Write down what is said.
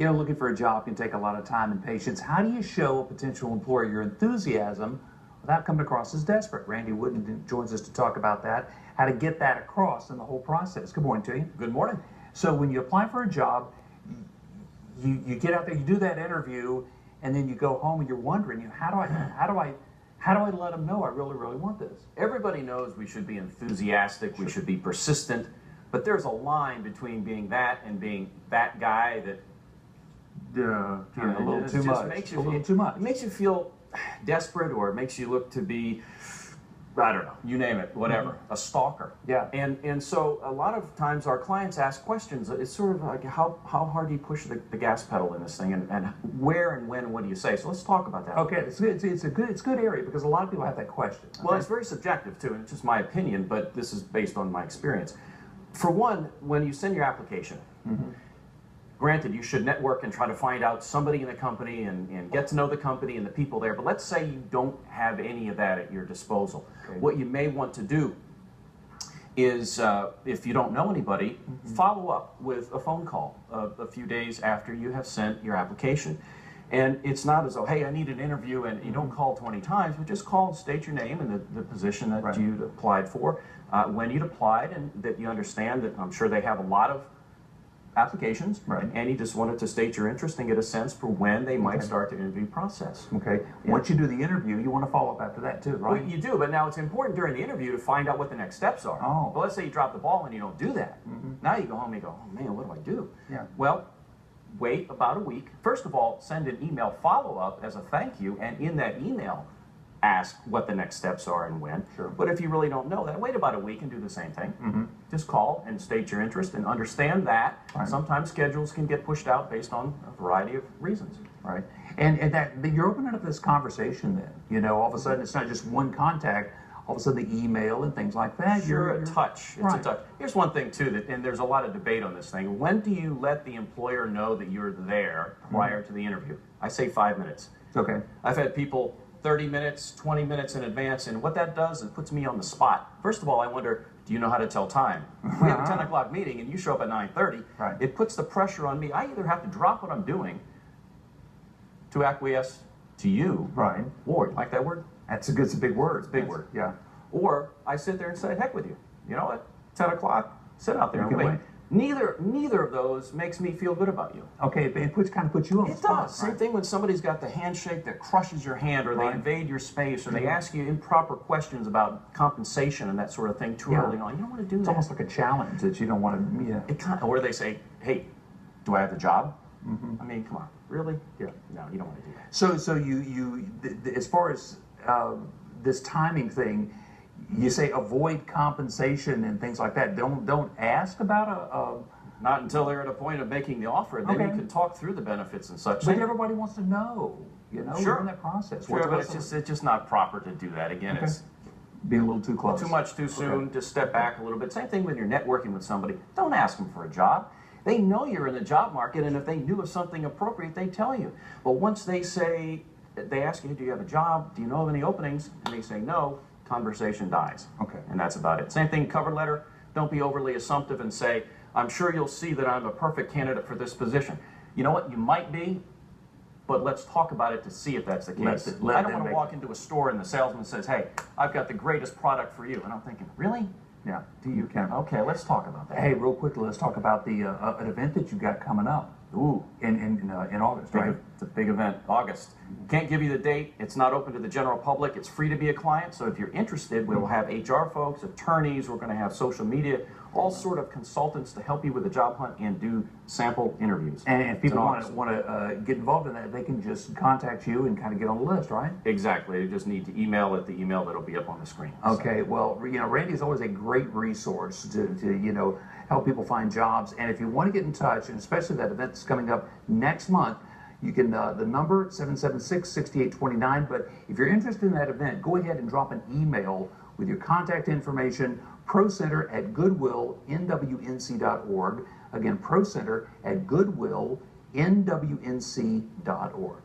You know, looking for a job can take a lot of time and patience. How do you show a potential employer your enthusiasm without coming across as desperate? Randy Wooden joins us to talk about that, how to get that across in the whole process. Good morning to you. Good morning. So when you apply for a job, you get out there, you do that interview, and then you go home and you're wondering, how do I let them know I really want this? Everybody knows we should be enthusiastic, we should be persistent, but there's a line between being that and being that guy that a little too much. Makes you, a little too much. It makes you feel desperate, or it makes you look to be, I don't know, you name it, whatever, a stalker. Yeah. And so a lot of times our clients ask questions. It's sort of like, how hard do you push the gas pedal in this thing, and where and when and what do you say? So let's talk about that. Okay, it's a good area because a lot of people have that question. Okay? Well, it's very subjective too, and it's just my opinion, but this is based on my experience. For one, when you send your application, granted, you should network and try to find out somebody in the company and get to know the company and the people there. But let's say you don't have any of that at your disposal. Okay. What you may want to do is, if you don't know anybody, follow up with a phone call a few days after you have sent your application. And it's not as though, hey, I need an interview, and you don't call 20 times, but just call and state your name and the position that you'd applied for, when you'd applied, and that you understand that I'm sure they have a lot of applications, and you just wanted to state your interest and get a sense for when they might start the interview process. Okay. Yeah. Once you do the interview, you want to follow up after that too, right? Well, you do, but now it's important during the interview to find out what the next steps are. Oh. But let's say you drop the ball and you don't do that. Now you go home and you go, oh man, what do I do? Yeah. Well, wait about a week. First of all, send an email follow-up as a thank you, and in that email, ask what the next steps are and when. Sure. But if you really don't know that, wait about a week and do the same thing. Just call and state your interest, and understand that sometimes schedules can get pushed out based on a variety of reasons. Right. And that you're opening up this conversation then. You know, all of a sudden it's not just one contact, all of a sudden the email and things like that. Sure, a touch. It's a touch. Here's one thing too, that, and there's a lot of debate on this thing. When do you let the employer know that you're there prior to the interview? I say 5 minutes. Okay. I've had people 30 minutes, 20 minutes in advance, and what that does is it puts me on the spot. First of all, I wonder, do you know how to tell time? We have a 10 o'clock meeting and you show up at 9:30. Right. It puts the pressure on me. I either have to drop what I'm doing to acquiesce to you, or, you like that word? It's a big word. It's a big word. Yeah. Or I sit there and say, heck with you. You know what? 10 o'clock, sit out there and wait. Neither of those makes me feel good about you. Okay, it kind of puts you on the spot. It does. Same thing when somebody's got the handshake that crushes your hand, or they invade your space, or they ask you improper questions about compensation and that sort of thing too early on. You don't want to do that. It's almost like a challenge that you don't want to. Or they say, hey, do I have the job? I mean, come on, really? Yeah. No, you don't want to do that. So you as far as this timing thing, you say avoid compensation and things like that. Don't ask about not until they're at a point of making the offer. Then you can talk through the benefits and such. But everybody wants to know, in that process. Sure, but it's just not proper to do that. Again, it's being a little too close. Too much too soon. Just step back a little bit. Same thing when you're networking with somebody. Don't ask them for a job. They know you're in the job market, and if they knew of something appropriate, they tell you. But once they ask you, do you have a job? Do you know of any openings? And they say no, conversation dies. Okay. And that's about it. Same thing, cover letter. Don't be overly assumptive and say, I'm sure you'll see that I'm a perfect candidate for this position. You know what? You might be, but let's talk about it to see if that's the case. I don't want to walk into a store and the salesman says, hey, I've got the greatest product for you. And I'm thinking, really? Yeah. Do you? Okay, let's talk about that. Hey, real quickly, let's talk about the an event that you've got coming up. Ooh, in August, right? It's a big event, August. Can't give you the date. It's not open to the general public. It's free to be a client. So if you're interested, we'll have HR folks, attorneys. We're going to have social media, all sort of consultants to help you with the job hunt and do sample interviews. And if people want to get involved in that, they can just contact you and kind of get on the list, right? Exactly. They just need to email at the email that'll be up on the screen. Okay. Well, Randy is always a great resource to help people find jobs. And if you want to get in touch, and especially that event that's coming up next month, you can, the number 776-6829. But if you're interested in that event, go ahead and drop an email with your contact information, procenter@goodwillnwnc.org. Again, procenter@goodwillnwnc.org.